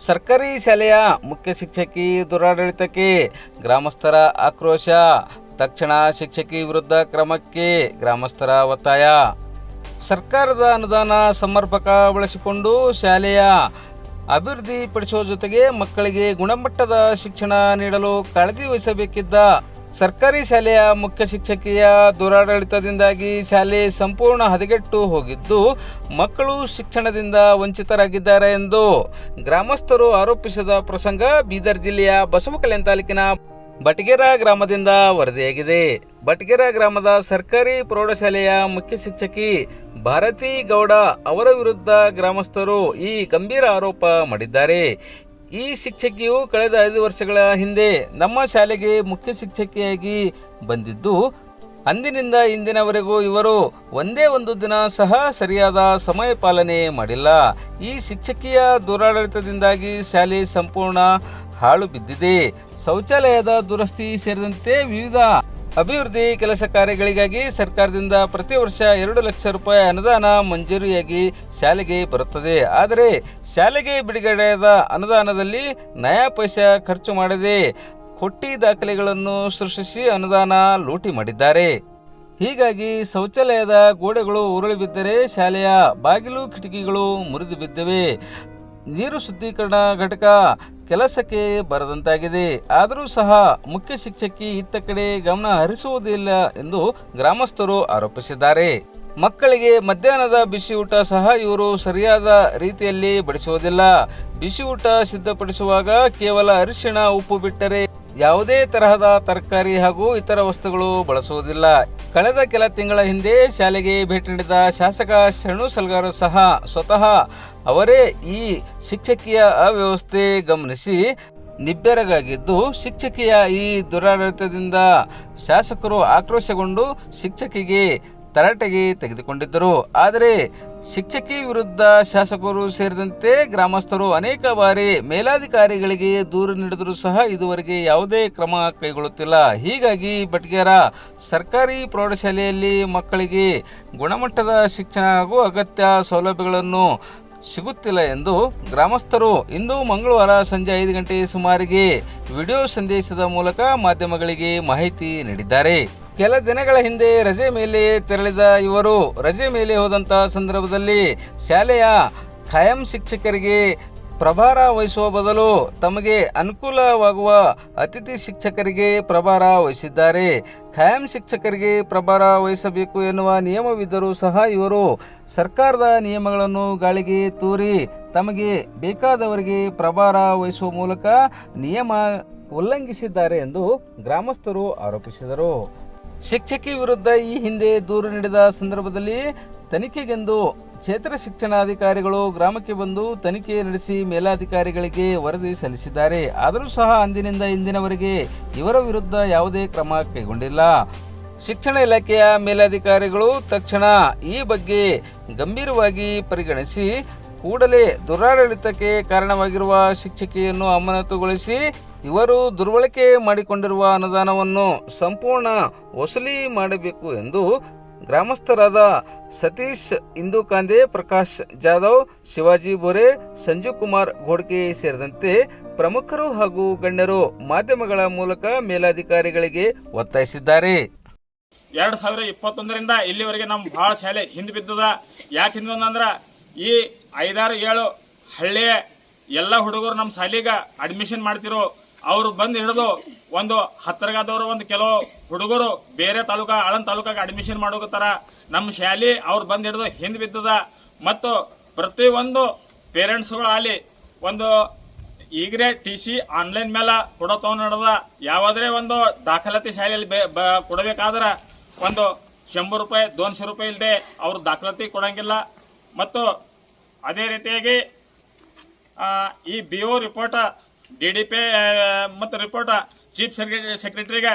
ಸರ್ಕಾರಿ ಶಾಲೆಯ ಮುಖ್ಯ ಶಿಕ್ಷಕಿ ದುರಾಡಳಿತಕ್ಕೆ ಗ್ರಾಮಸ್ಥರ ಆಕ್ರೋಶ. ತಕ್ಷಣ ಶಿಕ್ಷಕಿ ವಿರುದ್ಧ ಕ್ರಮಕ್ಕೆ ಗ್ರಾಮಸ್ಥರ ಒತ್ತಾಯ. ಸರ್ಕಾರದ ಅನುದಾನ ಸಮರ್ಪಕ ಬಳಸಿಕೊಂಡು ಶಾಲೆಯ ಅಭಿವೃದ್ಧಿ ಪಡಿಸುವ ಜೊತೆಗೆ ಮಕ್ಕಳಿಗೆ ಗುಣಮಟ್ಟದ ಶಿಕ್ಷಣ ನೀಡಲು ಕಾಳಜಿ ವಹಿಸಬೇಕಿದ್ದ ಸರ್ಕಾರಿ ಶಾಲೆಯ ಮುಖ್ಯ ಶಿಕ್ಷಕಿಯ ದುರಾಡಳಿತದಿಂದಾಗಿ ಶಾಲೆ ಸಂಪೂರ್ಣ ಹದಗೆಟ್ಟು ಹೋಗಿದ್ದು ಮಕ್ಕಳು ಶಿಕ್ಷಣದಿಂದ ವಂಚಿತರಾಗಿದ್ದಾರೆ ಎಂದು ಗ್ರಾಮಸ್ಥರು ಆರೋಪಿಸಿದ ಪ್ರಸಂಗ ಬೀದರ್ ಜಿಲ್ಲೆಯ ಬಸವಕಲ್ಯಾಣ ತಾಲೂಕಿನ ಬಟಗೇರ ಗ್ರಾಮದಿಂದ ವರದಿಯಾಗಿದೆ. ಬಟಗೇರ ಗ್ರಾಮದ ಸರ್ಕಾರಿ ಪ್ರೌಢಶಾಲೆಯ ಮುಖ್ಯ ಶಿಕ್ಷಕಿ ಭಾರತಿ ಗೌಡ ಅವರ ವಿರುದ್ಧ ಗ್ರಾಮಸ್ಥರು ಈ ಗಂಭೀರ ಆರೋಪ ಮಾಡಿದ್ದಾರೆ. ಈ ಶಿಕ್ಷಕಿಯು ಕಳೆದ 5 ವರ್ಷಗಳ ಹಿಂದೆ ನಮ್ಮ ಶಾಲೆಗೆ ಮುಖ್ಯ ಶಿಕ್ಷಕಿಯಾಗಿ ಬಂದಿದ್ದು, ಅಂದಿನಿಂದ ಇಂದಿನವರೆಗೂ ಇವರು ಒಂದೇ ಒಂದು ದಿನ ಸಹ ಸರಿಯಾದ ಸಮಯ ಪಾಲನೆ ಮಾಡಿಲ್ಲ. ಈ ಶಿಕ್ಷಕಿಯ ದುರಾಡಳಿತದಿಂದಾಗಿ ಶಾಲೆ ಸಂಪೂರ್ಣ ಹಾಳು ಬಿದ್ದಿದೆ. ಶೌಚಾಲಯದ ದುರಸ್ತಿ ಸೇರಿದಂತೆ ವಿವಿಧ ಅಭಿವೃದ್ಧಿ ಕೆಲಸ ಕಾರ್ಯಗಳಿಗಾಗಿ ಸರ್ಕಾರದಿಂದ ಪ್ರತಿ ವರ್ಷ 2 ಲಕ್ಷ ರೂಪಾಯಿ ಅನುದಾನ ಮಂಜೂರಿಯಾಗಿ ಶಾಲೆಗೆ ಬರುತ್ತದೆ. ಆದರೆ ಶಾಲೆಗೆ ಬಿಡುಗಡೆಯಾದ ಅನುದಾನದಲ್ಲಿ ನಯಾ ಪೈಸೆ ಖರ್ಚು ಮಾಡದೆ ಕೊಟ್ಟಿ ದಾಖಲೆಗಳನ್ನು ಸೃಷ್ಟಿಸಿ ಅನುದಾನ ಲೂಟಿ ಮಾಡಿದ್ದಾರೆ. ಹೀಗಾಗಿ ಶೌಚಾಲಯದ ಗೋಡೆಗಳು ಉರುಳಿ ಬಿದ್ದರೆ ಶಾಲೆಯ ಬಾಗಿಲು ಕಿಟಕಿಗಳು ಮುರಿದು ಬಿದ್ದಿವೆ. ನೀರು ಶುದ್ಧೀಕರಣ ಘಟಕ ಕೆಲಸಕ್ಕೆ ಬರದಂತಾಗಿದೆ. ಆದರೂ ಸಹ ಮುಖ್ಯ ಶಿಕ್ಷಕಿ ಇತ್ತ ಕಡೆ ಗಮನ ಹರಿಸುವುದಿಲ್ಲ ಎಂದು ಗ್ರಾಮಸ್ಥರು ಆರೋಪಿಸಿದ್ದಾರೆ. ಮಕ್ಕಳಿಗೆ ಮಧ್ಯಾಹ್ನದ ಬಿಸಿ ಊಟ ಸಹ ಇವರು ಸರಿಯಾದ ರೀತಿಯಲ್ಲಿ ಬಡಿಸುವುದಿಲ್ಲ. ಬಿಸಿ ಊಟ ಸಿದ್ಧಪಡಿಸುವಾಗ ಕೇವಲ ಅರಿಶಿಣ ಉಪ್ಪು ಬಿಟ್ಟರೆ ಯಾವುದೇ ತರಹದ ತರಕಾರಿ ಹಾಗೂ ಇತರ ವಸ್ತುಗಳು ಬಳಸುವುದಿಲ್ಲ. ಕಳೆದ ಕೆಲ ತಿಂಗಳ ಹಿಂದೆ ಶಾಲೆಗೆ ಭೇಟಿ ನೀಡಿದ ಶಾಸಕ ಶರಣು ಸಲಗಾರ ಸಹ ಸ್ವತಃ ಅವರೇ ಈ ಶಿಕ್ಷಕಿಯ ಅವ್ಯವಸ್ಥೆ ಗಮನಿಸಿ ನಿಬ್ಬೆರಗಾಗಿದ್ದು, ಶಿಕ್ಷಕಿಯ ಈ ದುರಾಡಳಿತದಿಂದ ಶಾಸಕರು ಆಕ್ರೋಶಗೊಂಡು ಶಿಕ್ಷಕಿಗೆ ತರಾಟೆಗೆ ತೆಗೆದುಕೊಂಡಿದ್ದರು. ಆದರೆ ಶಿಕ್ಷಕಿ ವಿರುದ್ಧ ಶಾಸಕರು ಸೇರಿದಂತೆ ಗ್ರಾಮಸ್ಥರು ಅನೇಕ ಬಾರಿ ಮೇಲಾಧಿಕಾರಿಗಳಿಗೆ ದೂರು ನೀಡಿದರೂ ಸಹ ಇದುವರೆಗೆ ಯಾವುದೇ ಕ್ರಮ ಕೈಗೊಳ್ಳುತ್ತಿಲ್ಲ. ಹೀಗಾಗಿ ಬಟಗೇರ ಸರ್ಕಾರಿ ಪ್ರೌಢಶಾಲೆಯಲ್ಲಿ ಮಕ್ಕಳಿಗೆ ಗುಣಮಟ್ಟದ ಶಿಕ್ಷಣ ಹಾಗೂ ಅಗತ್ಯ ಸೌಲಭ್ಯಗಳನ್ನು ಸಿಗುತ್ತಿಲ್ಲ ಎಂದು ಗ್ರಾಮಸ್ಥರು ಇಂದು ಮಂಗಳವಾರ ಸಂಜೆ 5 ಗಂಟೆ ಸುಮಾರಿಗೆ ವಿಡಿಯೋ ಸಂದೇಶದ ಮೂಲಕ ಮಾಧ್ಯಮಗಳಿಗೆ ಮಾಹಿತಿ ನೀಡಿದ್ದಾರೆ. ಕೆಲ ದಿನಗಳ ಹಿಂದೆ ರಜೆ ಮೇಲೆ ತೆರಳಿದ ಇವರು ರಜೆ ಮೇಲೆ ಹೋದಂತಹ ಸಂದರ್ಭದಲ್ಲಿ ಶಾಲೆಯ ಖಾಯಂ ಶಿಕ್ಷಕರಿಗೆ ಪ್ರಭಾರ ವಹಿಸುವ ಬದಲು ತಮಗೆ ಅನುಕೂಲವಾಗುವ ಅತಿಥಿ ಶಿಕ್ಷಕರಿಗೆ ಪ್ರಭಾರ ವಹಿಸಿದ್ದಾರೆ. ಖಾಯಂ ಶಿಕ್ಷಕರಿಗೆ ಪ್ರಭಾರ ವಹಿಸಬೇಕು ಎನ್ನುವ ನಿಯಮವಿದ್ದರೂ ಸಹ ಇವರು ಸರ್ಕಾರದ ನಿಯಮಗಳನ್ನು ಗಾಳಿಗೆ ತೂರಿ ತಮಗೆ ಬೇಕಾದವರಿಗೆ ಪ್ರಭಾರ ವಹಿಸುವ ಮೂಲಕ ನಿಯಮ ಉಲ್ಲಂಘಿಸಿದ್ದಾರೆ ಎಂದು ಗ್ರಾಮಸ್ಥರು ಆರೋಪಿಸಿದರು. ಶಿಕ್ಷಕಿ ವಿರುದ್ಧ ಈ ಹಿಂದೆ ದೂರು ನೀಡಿದ ಸಂದರ್ಭದಲ್ಲಿ ತನಿಖೆಗೆಂದು ಕ್ಷೇತ್ರ ಶಿಕ್ಷಣಾಧಿಕಾರಿಗಳು ಗ್ರಾಮಕ್ಕೆ ಬಂದು ತನಿಖೆ ನಡೆಸಿ ಮೇಲಾಧಿಕಾರಿಗಳಿಗೆ ವರದಿ ಸಲ್ಲಿಸಿದ್ದಾರೆ. ಆದರೂ ಸಹ ಅಂದಿನಿಂದ ಇಂದಿನವರೆಗೆ ಇವರ ವಿರುದ್ಧ ಯಾವುದೇ ಕ್ರಮ ಕೈಗೊಂಡಿಲ್ಲ. ಶಿಕ್ಷಣ ಇಲಾಖೆಯ ಮೇಲಾಧಿಕಾರಿಗಳು ತಕ್ಷಣ ಈ ಬಗ್ಗೆ ಗಂಭೀರವಾಗಿ ಪರಿಗಣಿಸಿ ಕೂಡಲೇ ದುರಾಡಳಿತಕ್ಕೆ ಕಾರಣವಾಗಿರುವ ಶಿಕ್ಷಕಿಯನ್ನು ಅಮಾನತುಗೊಳಿಸಿ ಇವರು ದುರ್ಬಳಕೆ ಮಾಡಿಕೊಂಡಿರುವ ಅನುದಾನವನ್ನು ಸಂಪೂರ್ಣ ವಸೂಲಿ ಮಾಡಬೇಕು ಎಂದು ಗ್ರಾಮಸ್ಥರಾದ ಸತೀಶ್ ಇಂದುಕಾಂದೆ, ಪ್ರಕಾಶ್ ಜಾಧವ್, ಶಿವಾಜಿ ಬೋರೆ, ಸಂಜೀವ್ ಕುಮಾರ್ ಘೋಡ್ಕೆ ಸೇರಿದಂತೆ ಪ್ರಮುಖರು ಹಾಗೂ ಗಣ್ಯರು ಮಾಧ್ಯಮಗಳ ಮೂಲಕ ಮೇಲಾಧಿಕಾರಿಗಳಿಗೆ ಒತ್ತಾಯಿಸಿದ್ದಾರೆ. 2021ರಿಂದ ಇಲ್ಲಿವರೆಗೆ ನಮ್ಮ ಭಾಳ ಶಾಲೆ ಹಿಂದೆ ಬಿದ್ದದ. ಯಾಕೆ ಹಿಂದೆ ಅಂದ್ರ ಈ 5-7 ಹಳ್ಳಿಯ ಎಲ್ಲ ಹುಡುಗರು ನಮ್ಮ ಶಾಲೆಗೆ ಅಡ್ಮಿಷನ್ ಮಾಡ್ತಿರೋ ಅವ್ರು ಬಂದು ಹಿಡಿದು ಒಂದು 10ರಗಾದವರು ಒಂದು ಕೆಲವು ಹುಡುಗರು ಬೇರೆ ತಾಲೂಕಾ ಆಳಂದ ತಾಲೂಕಾಗ ಅಡ್ಮಿಷನ್ ಮಾಡೋಕತ್ತಾರ. ನಮ್ಮ ಶಾಲೆ ಅವ್ರು ಬಂದು ಹಿಡಿದು ಹಿಂದೆ ಬಿದ್ದದ. ಮತ್ತು ಪ್ರತಿಯೊಂದು ಪೇರೆಂಟ್ಸ್ಗಳು ಅಲ್ಲಿ ಒಂದು ಈಗಲೇ TC ಆನ್ಲೈನ್ ಮೇಲೆ ಕೊಡೋ ನಡೆದ. ಯಾವುದೇ ಒಂದು ದಾಖಲಾತಿ ಶಾಲೆಯಲ್ಲಿ ಕೊಡಬೇಕಾದ್ರೆ ಒಂದು 100 ರೂಪಾಯಿ 200 ರೂಪಾಯಿ ಇಲ್ಲದೆ ಅವ್ರು ದಾಖಲಾತಿ ಕೊಡಂಗಿಲ್ಲ. ಮತ್ತು ಅದೇ ರೀತಿಯಾಗಿ ಈ BO ರಿಪೋರ್ಟ್ DDP ಮತ್ತು ರಿಪೋರ್ಟ್ ಚೀಫ್ ಸೆಕ್ರೆಟರಿಗೆ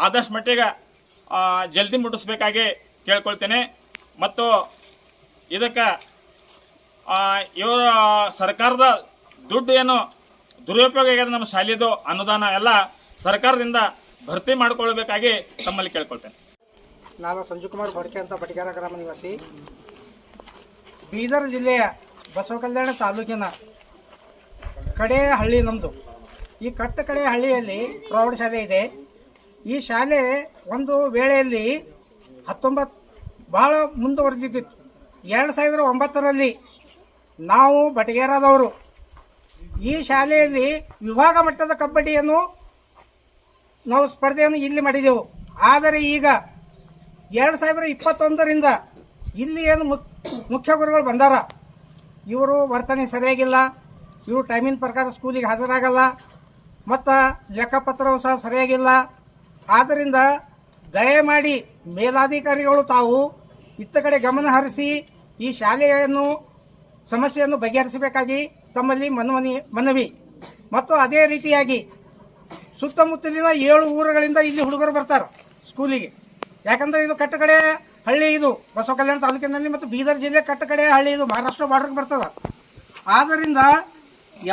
ಆದಷ್ಟು ಮಟ್ಟಿಗೆ ಜಲ್ದಿ ಮುಟ್ಟಿಸ್ಬೇಕಾಗಿ ಕೇಳ್ಕೊಳ್ತೇನೆ. ಮತ್ತು ಇದಕ್ಕೆ ಇವರು ಸರ್ಕಾರದ ದುಡ್ಡು ಏನು ದುರುಪಯೋಗ ಆಗಿದೆ, ನಮ್ಮ ಶಾಲೆದು ಅನುದಾನ ಎಲ್ಲ ಸರ್ಕಾರದಿಂದ ಭರ್ತಿ ಮಾಡಿಕೊಳ್ಬೇಕಾಗಿ ತಮ್ಮಲ್ಲಿ ಕೇಳ್ಕೊಳ್ತೇನೆ. ನಾನು ಸಂಜೀವ್ ಕುಮಾರ್ ಘೋಡ್ಕೆ ಅಂತ ಬಟಗೇರ ಗ್ರಾಮ ನಿವಾಸಿ. ಬೀದರ್ ಜಿಲ್ಲೆಯ ಬಸವಕಲ್ಯಾಣ ತಾಲೂಕಿನ ಕಡೆ ಹಳ್ಳಿ ನಮ್ಮದು. ಈ ಕಟ್ಟ ಕಡೆ ಹಳ್ಳಿಯಲ್ಲಿ ಪ್ರೌಢಶಾಲೆ ಇದೆ. ಈ ಶಾಲೆ ಒಂದು ವೇಳೆಯಲ್ಲಿ 19 ಭಾಳ ಮುಂದುವರೆದಿತ್ತು. 2009ರಲ್ಲಿ ನಾವು ಬಟಗೇರಾದವರು ಈ ಶಾಲೆಯಲ್ಲಿ ವಿಭಾಗ ಮಟ್ಟದ ಕಬಡ್ಡಿಯನ್ನು ನಾವು ಸ್ಪರ್ಧೆಯನ್ನು ಇಲ್ಲಿ ಮಾಡಿದೆವು. ಆದರೆ ಈಗ 2021ರಿಂದ ಇಲ್ಲಿ ಏನು ಮುಖ್ಯ ಗುರುಗಳು ಬಂದಾರ, ಇವರು ವರ್ತನೆ ಸರಿಯಾಗಿಲ್ಲ, ಇವರು ಟೈಮಿನ ಪ್ರಕಾರ ಸ್ಕೂಲಿಗೆ ಹಾಜರಾಗಲ್ಲ ಮತ್ತು ಲೆಕ್ಕಪತ್ರವು ಸಹ ಸರಿಯಾಗಿಲ್ಲ. ಆದ್ದರಿಂದ ದಯಮಾಡಿ ಮೇಲಾಧಿಕಾರಿಗಳು ತಾವು ಇತ್ತ ಕಡೆ ಗಮನ ಹರಿಸಿ ಈ ಶಾಲೆಯನ್ನು ಸಮಸ್ಯೆಯನ್ನು ಬಗೆಹರಿಸಬೇಕಾಗಿ ತಮ್ಮಲ್ಲಿ ಮನವಿ. ಮತ್ತು ಅದೇ ರೀತಿಯಾಗಿ ಸುತ್ತಮುತ್ತಲಿನ 7 ಊರುಗಳಿಂದ ಇಲ್ಲಿ ಹುಡುಗರು ಬರ್ತಾರೆ ಸ್ಕೂಲಿಗೆ. ಯಾಕಂದರೆ ಇದು ಕಟ್ಟ ಕಡೆ ಹಳ್ಳಿ, ಇದು ಬಸವ ಕಲ್ಯಾಣ ತಾಲೂಕಿನಲ್ಲಿ ಮತ್ತು ಬೀದರ್ ಜಿಲ್ಲೆ ಕಟ್ಟ ಕಡೆ ಹಳ್ಳಿ, ಇದು ಮಹಾರಾಷ್ಟ್ರ ಬಾರ್ಡರ್ಗೆ ಬರ್ತದೆ. ಆದ್ದರಿಂದ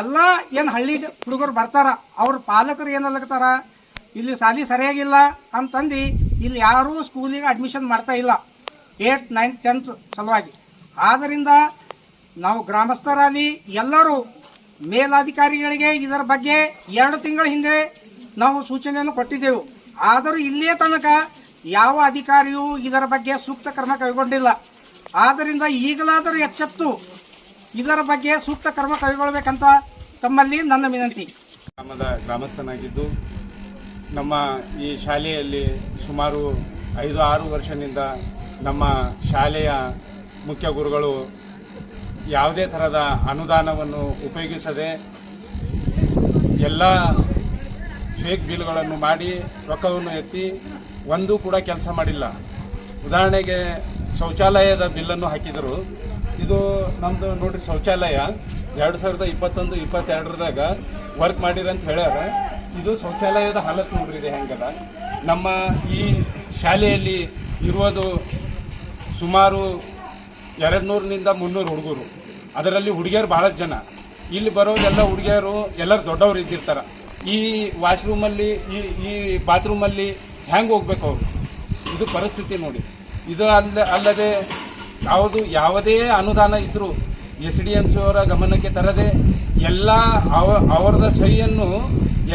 ಎಲ್ಲ ಏನು ಹಳ್ಳಿ ಹುಡುಗರು ಬರ್ತಾರ ಅವ್ರ ಪಾಲಕರು ಏನಲ್ಲತ್ತಾರ, ಇಲ್ಲಿ ಸಾಲಿ ಸರಿಯಾಗಿಲ್ಲ ಅಂತಂದು ಇಲ್ಲಿ ಯಾರೂ ಸ್ಕೂಲಿಗೆ ಅಡ್ಮಿಷನ್ ಮಾಡ್ತಾ ಇಲ್ಲ 8th, 9th, 10th ಸಲುವಾಗಿ. ಆದ್ದರಿಂದ ನಾವು ಗ್ರಾಮಸ್ಥರಾಗಿ ಎಲ್ಲರೂ ಮೇಲಾಧಿಕಾರಿಗಳಿಗೆ ಇದರ ಬಗ್ಗೆ 2 ತಿಂಗಳ ಹಿಂದೆ ನಾವು ಸೂಚನೆಯನ್ನು ಕೊಟ್ಟಿದ್ದೆವು. ಆದರೂ ಇಲ್ಲಿಯೇ ತನಕ ಯಾವ ಅಧಿಕಾರಿಯೂ ಇದರ ಬಗ್ಗೆ ಸೂಕ್ತ ಕ್ರಮ ಕೈಗೊಂಡಿಲ್ಲ. ಆದ್ದರಿಂದ ಈಗಲಾದರೂ ಎಚ್ಚೆತ್ತು ಇದರ ಬಗ್ಗೆ ಸೂಕ್ತ ಕ್ರಮ ಕೈಗೊಳ್ಳಬೇಕಂತ ತಮ್ಮಲ್ಲಿ ನನ್ನ ವಿನಂತಿ. ಗ್ರಾಮಸ್ಥನಾಗಿದ್ದು ನಮ್ಮ ಈ ಶಾಲೆಯಲ್ಲಿ ಸುಮಾರು 5-6 ವರ್ಷದಿಂದ ನಮ್ಮ ಶಾಲೆಯ ಮುಖ್ಯ ಗುರುಗಳು ಯಾವುದೇ ಥರದ ಅನುದಾನವನ್ನು ಉಪಯೋಗಿಸದೆ ಎಲ್ಲ ಫೇಕ್ ಬಿಲ್ಗಳನ್ನು ಮಾಡಿ ರೊಕ್ಕವನ್ನು ಎತ್ತಿ ಒಂದೂ ಕೂಡ ಕೆಲಸ ಮಾಡಿಲ್ಲ. ಉದಾಹರಣೆಗೆ ಶೌಚಾಲಯದ ಬಿಲ್ಲನ್ನು ಹಾಕಿದರು. ಇದು ನಮ್ಮದು ನೋಡ್ರಿ ಶೌಚಾಲಯ 2021-22ದಾಗ ವರ್ಕ್ ಮಾಡಿರಂತ ಹೇಳ್ಯಾರ. ಇದು ಶೌಚಾಲಯದ ಹಾಲತ್ ನೋಡ್ರಿ ಇದೆ ಹೆಂಗದ. ನಮ್ಮ ಈ ಶಾಲೆಯಲ್ಲಿ ಇರುವುದು ಸುಮಾರು 200ನಿಂದ 300 ಹುಡುಗರು, ಅದರಲ್ಲಿ ಹುಡುಗಿಯರು ಭಾಳಷ್ಟು ಜನ. ಇಲ್ಲಿ ಬರೋದೆಲ್ಲ ಹುಡುಗಿಯರು ಎಲ್ಲರೂ ದೊಡ್ಡವರು ಇದ್ದಿರ್ತಾರೆ. ಈ ವಾಶ್ರೂಮಲ್ಲಿ ಈ ಬಾತ್ರೂಮಲ್ಲಿ ಹೆಂಗೆ ಹೋಗ್ಬೇಕು ಅವರು, ಇದು ಪರಿಸ್ಥಿತಿ ನೋಡಿ. ಇದು ಅಲ್ಲದೆ ಯಾವುದೇ ಅನುದಾನ ಇದ್ದರೂ SDMC ಅವರ ಗಮನಕ್ಕೆ ತರದೆ ಎಲ್ಲ ಅವರದ ಸಹಿಯನ್ನು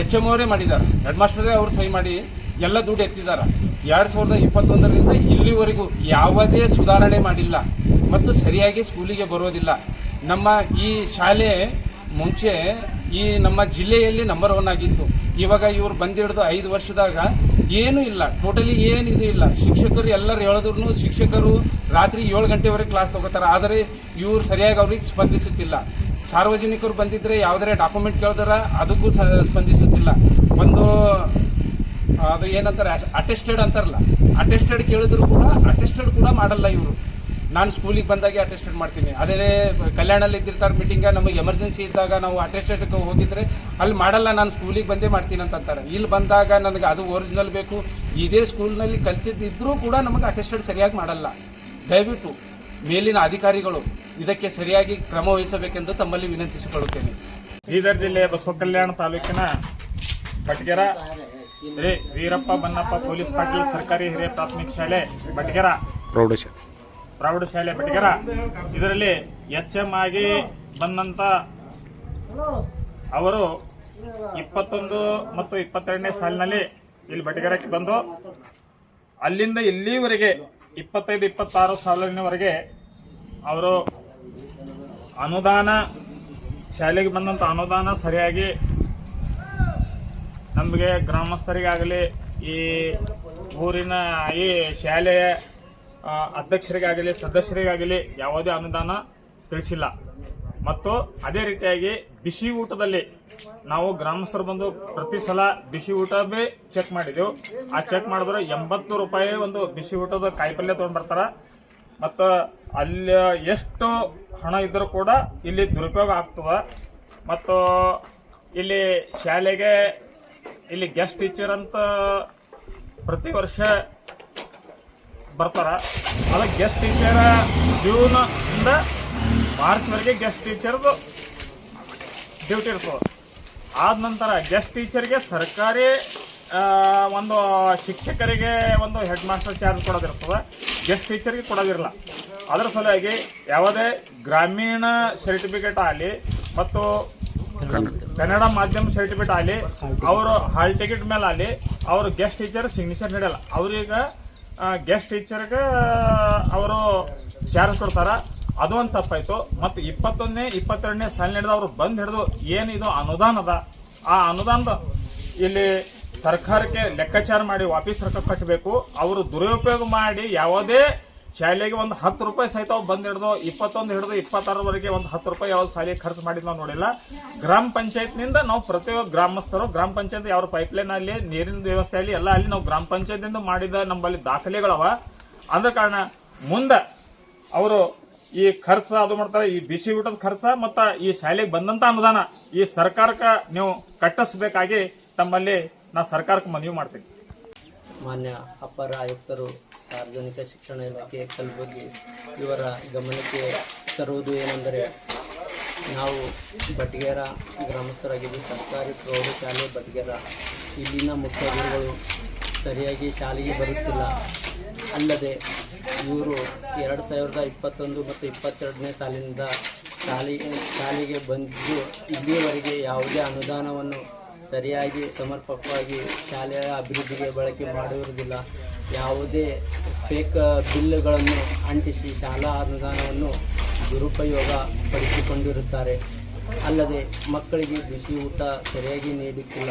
HM ಅವರೇ ಮಾಡಿದ್ದಾರೆ. ಹೆಡ್ ಮಾಸ್ಟರೇ ಅವರು ಸಹಿ ಮಾಡಿ ಎಲ್ಲ ದುಡ್ಡು ಎತ್ತಿದ್ದಾರೆ. 2021ರಿಂದ ಇಲ್ಲಿವರೆಗೂ ಯಾವುದೇ ಸುಧಾರಣೆ ಮಾಡಿಲ್ಲ ಮತ್ತು ಸರಿಯಾಗಿ ಸ್ಕೂಲಿಗೆ ಬರೋದಿಲ್ಲ. ನಮ್ಮ ಈ ಶಾಲೆ ಮುಂಚೆ ಈ ನಮ್ಮ ಜಿಲ್ಲೆಯಲ್ಲಿ ನಂಬರ್ 1 ಆಗಿತ್ತು. ಇವಾಗ ಇವರು ಬಂದಿಡಿದು 5 ವರ್ಷದಾಗ ಏನೂ ಇಲ್ಲ, ಟೋಟಲಿ ಏನಿದು ಇಲ್ಲ. ಶಿಕ್ಷಕರು ಎಲ್ಲರೂ ಹೇಳಿದ್ರು ಶಿಕ್ಷಕರು ರಾತ್ರಿ 7 ಗಂಟೆವರೆಗೆ ಕ್ಲಾಸ್ ತಗೋತಾರೆ. ಆದರೆ ಇವರು ಸರಿಯಾಗಿ ಅವ್ರಿಗೆ ಸ್ಪಂದಿಸುತ್ತಿಲ್ಲ. ಸಾರ್ವಜನಿಕರು ಬಂದಿದ್ರೆ ಯಾವುದೇ ಡಾಕ್ಯುಮೆಂಟ್ ಕೇಳಿದ್ರ ಅದಕ್ಕೂ ಸ್ಪಂದಿಸುತ್ತಿಲ್ಲ. ಒಂದು ಅದು ಏನಂತಾರೆ ಅಟೆಸ್ಟೆಡ್ ಅಂತಾರಲ್ಲ, ಅಟೆಸ್ಟೆಡ್ ಕೇಳಿದ್ರು ಕೂಡ ಅಟೆಸ್ಟೆಡ್ ಕೂಡ ಮಾಡಲ್ಲ ಇವರು. ನಾನು ಸ್ಕೂಲಿಗೆ ಬಂದಾಗೆ ಅಟೆಸ್ಟೆಡ್ ಮಾಡ್ತೀನಿ. ಅದೇ ಕಲ್ಯಾಣಲ್ಲಿ ಇದ್ದಿರ್ತಾರೆ ಮೀಟಿಂಗ್, ನಮಗೆ ಎಮರ್ಜೆನ್ಸಿ ಇದ್ದಾಗ ನಾವು ಅಟೆಸ್ಟೆಡ್ಗೆ ಹೋಗಿದ್ರೆ ಅಲ್ಲಿ ಮಾಡಲ್ಲ, ನಾನು ಸ್ಕೂಲಿಗೆ ಬಂದೇ ಮಾಡ್ತೀನಿ ಅಂತಾರೆ. ಇಲ್ಲಿ ಬಂದಾಗ ನನಗೆ ಅದು ಒರಿಜಿನಲ್ ಬೇಕು. ಇದೇ ಸ್ಕೂಲ್ನಲ್ಲಿ ಕಲ್ತಿದ್ದಿದ್ರೂ ಕೂಡ ನಮಗೆ ಅಟೆಸ್ಟೆಡ್ ಸರಿಯಾಗಿ ಮಾಡಲ್ಲ. ದಯವಿಟ್ಟು ಮೇಲಿನ ಅಧಿಕಾರಿಗಳು ಇದಕ್ಕೆ ಸರಿಯಾಗಿ ಕ್ರಮ ವಹಿಸಬೇಕೆಂದು ತಮ್ಮಲ್ಲಿ ವಿನಂತಿಸಿಕೊಳ್ಳುತ್ತೇನೆ. ಬೀದರ್ ಜಿಲ್ಲೆ ಬಸವ ಕಲ್ಯಾಣ ತಾಲೂಕಿನ ಬಟಗೇರ ಶ್ರೀ ವೀರಪ್ಪ ಬನ್ನಪ್ಪ ಪೊಲೀಸ್ ಪಾಟೀಲ್ ಸರ್ಕಾರಿ ಹಿರಿಯ ಪ್ರಾಥಮಿಕ ಶಾಲೆ ಬಟಗೇರ ಪ್ರೌಢಶಾಲೆ ಬಟಗೇರ, ಇದರಲ್ಲಿ HM ಆಗಿ ಬಂದಂತ ಅವರು 21 ಮತ್ತು 22ನೇ ಸಾಲಿನಲ್ಲಿ ಇಲ್ಲಿ ಬಟಗೇರಕ್ಕೆ ಬಂದು ಅಲ್ಲಿಂದ ಇಲ್ಲಿವರೆಗೆ 25-26 ಸಾಲಿನವರೆಗೆ ಅವರು ಅನುದಾನ, ಶಾಲೆಗೆ ಬಂದಂತ ಅನುದಾನ ಸರಿಯಾಗಿ ನಮಗೆ ಗ್ರಾಮಸ್ಥರಿಗಾಗಲಿ ಈ ಊರಿನ ಈ ಶಾಲೆಯ ಅಧ್ಯಕ್ಷರಿಗಾಗಲಿ ಸದಸ್ಯರಿಗಾಗಲಿ ಯಾವುದೇ ಅನುದಾನ ತಿಳಿಸಿಲ್ಲ. ಮತ್ತು ಅದೇ ರೀತಿಯಾಗಿ ಬಿಸಿ ಊಟದಲ್ಲಿ ನಾವು ಗ್ರಾಮಸ್ಥರು ಬಂದು ಪ್ರತಿ ಸಲ ಬಿಸಿ ಊಟವೇ ಚೆಕ್ ಮಾಡಿದೆವು. ಆ ಚೆಕ್ ಮಾಡಿದ್ರೆ 80 ರೂಪಾಯಿ ಒಂದು ಬಿಸಿ ಊಟದ ಕಾಯಿಪಲ್ಯ ತಗೊಂಡ್ ಬರ್ತಾರ. ಮತ್ತು ಅಲ್ಲಿ ಎಷ್ಟು ಹಣ ಇದ್ರೂ ಕೂಡ ಇಲ್ಲಿ ದುರುಪಯೋಗ ಆಗ್ತದ. ಮತ್ತು ಇಲ್ಲಿ ಶಾಲೆಗೆ ಇಲ್ಲಿ ಗೆಸ್ಟ್ ಟೀಚರ್ ಅಂತ ಪ್ರತಿ ವರ್ಷ ಬರ್ತಾರ. ಅದ ಗೆಸ್ಟ್ ಟೀಚರ್ ಜೂನ್ ಇಂದ ಮಾರ್ಚ್ವರೆಗೆ ಗೆಸ್ಟ್ ಟೀಚರ್ದು ಡ್ಯೂಟಿ ಇರ್ತದೆ. ಆದ ನಂತರ ಗೆಸ್ಟ್ ಟೀಚರ್ಗೆ ಸರ್ಕಾರಿ ಒಂದು ಶಿಕ್ಷಕರಿಗೆ ಒಂದು ಹೆಡ್ ಮಾಸ್ಟರ್ ಚಾರ್ಜ್ ಕೊಡೋದಿರ್ತದೆ, ಗೆಸ್ಟ್ ಟೀಚರ್ಗೆ ಕೊಡೋದಿರಲ್ಲ. ಅದರ ಸಲುವಾಗಿ ಯಾವುದೇ ಗ್ರಾಮೀಣ ಸರ್ಟಿಫಿಕೇಟ್ ಆಗಲಿ ಮತ್ತು ಕನ್ನಡ ಮಾಧ್ಯಮ ಸರ್ಟಿಫಿಕೇಟ್ ಆಗಲಿ, ಅವರು ಹಾಲ್ ಟಿಕೆಟ್ ಮೇಲೆ ಆಗಲಿ, ಅವರು ಗೆಸ್ಟ್ ಟೀಚರ್ ಸಿಗ್ನೇಚರ್ ನಡೆಯಲ್ಲ. ಅವ್ರೀಗ ಗೆಸ್ಟ್ ಟೀಚರ್ಗೆ ಅವರು ಚಾರ್ಜ್ ಕೊಡ್ತಾರ, ಅದು ಒಂದು ತಪ್ಪಾಯ್ತು. ಮತ್ತು 21ನೇ 22ನೇ ಸಾಲಿನ ಹಿಡಿದು ಅವರು ಬಂದ್ ಹಿಡಿದು ಏನು ಇದು ಅನುದಾನ ಅದ, ಆ ಅನುದಾನದ ಇಲ್ಲಿ ಸರ್ಕಾರಕ್ಕೆ ಲೆಕ್ಕಾಚಾರ ಮಾಡಿ ವಾಪಸ್ ರೊಕ್ಕ ಕಟ್ಟಬೇಕು. ಅವರು ದುರುಪಯೋಗ ಮಾಡಿ ಯಾವುದೇ ಶಾಲೆಗೆ ಒಂದು 10 ರೂಪಾಯಿ ಸಹಿತ ಬಂದ್ ಹಿಡಿದು 21 ಹಿಡಿದು 26ರವರೆಗೆ ಒಂದು 10 ರೂಪಾಯಿ ಯಾವ ಶಾಲೆಗೆ ಖರ್ಚು ಮಾಡಿದ್ ನಾವು ನೋಡಿಲ್ಲ. ಗ್ರಾಮ ಪಂಚಾಯತ್ನಿಂದ ನಾವು ಪ್ರತಿಯೊಬ್ಬ ಗ್ರಾಮಸ್ಥರು ಗ್ರಾಮ ಪಂಚಾಯತ್ ಯಾವ ಪೈಪ್ಲೈನ್ ಅಲ್ಲಿ ನೀರಿನ ವ್ಯವಸ್ಥೆ ಅಲ್ಲಿ ಎಲ್ಲ ಅಲ್ಲಿ ನಾವು ಗ್ರಾಮ ಪಂಚಾಯತ್ನಿಂದ ಮಾಡಿದ ನಮ್ಮಲ್ಲಿ ದಾಖಲೆಗಳವ. ಆದ ಕಾರಣ ಮುಂದೆ ಅವರು ಈ ಖರ್ಚು ಅದು ಮಾಡ್ತಾರೆ, ಈ ಬಿಸಿ ಊಟದ ಖರ್ಚ ಮತ್ತ ಈ ಶಾಲೆಗೆ ಬಂದಂತ ಅನುದಾನ ಈ ಸರ್ಕಾರಕ್ಕೆ ನೀವು ಕಟ್ಟಿಸಬೇಕಾಗಿ ತಮ್ಮಲ್ಲಿ ನಾ ಸರ್ಕಾರಕ್ಕೆ ಮನವಿ ಮಾಡ್ತೀನಿ. ಮಾನ್ಯ ಅಪರ ಆಯುಕ್ತರು ಸಾರ್ವಜನಿಕ ಶಿಕ್ಷಣ ಇಲಾಖೆ ಕಲಬುರಗಿ ಇವರ ಗಮನಕ್ಕೆ ತರುವುದು ಏನೆಂದರೆ, ನಾವು ಬಟ್ಗೇರ ಗ್ರಾಮಸ್ಥರಾಗಿದ್ದು ಸರ್ಕಾರಿ ಪ್ರೌಢಶಾಲೆ ಬಟ್ಗೇರ, ಇಲ್ಲಿನ ಮುಖ್ಯ ಗುರುಗಳು ಸರಿಯಾಗಿ ಶಾಲೆಗೆ ಬರುತ್ತಿಲ್ಲ. ಅಲ್ಲದೆ ಇವರು 2021 ಮತ್ತು 22ನೇ ಸಾಲಿನಿಂದ ಶಾಲೆಗೆ ಬಂದು ಇಲ್ಲಿಯವರೆಗೆ ಯಾವುದೇ ಅನುದಾನವನ್ನು ಸರಿಯಾಗಿ ಸಮರ್ಪಕವಾಗಿ ಶಾಲೆಯ ಅಭಿವೃದ್ಧಿಗೆ ಬಳಕೆ ಮಾಡಿರುವುದಿಲ್ಲ. ಯಾವುದೇ ಫೇಕ್ ಬಿಲ್ಗಳನ್ನು ಅಂಟಿಸಿ ಶಾಲಾ ಅನುದಾನವನ್ನು ದುರುಪಯೋಗ ಪಡಿಸಿಕೊಂಡಿರುತ್ತಾರೆ. ಅಲ್ಲದೆ ಮಕ್ಕಳಿಗೆ ಬಿಸಿ ಊಟ ಸರಿಯಾಗಿ ನೀಡುತ್ತಿಲ್ಲ.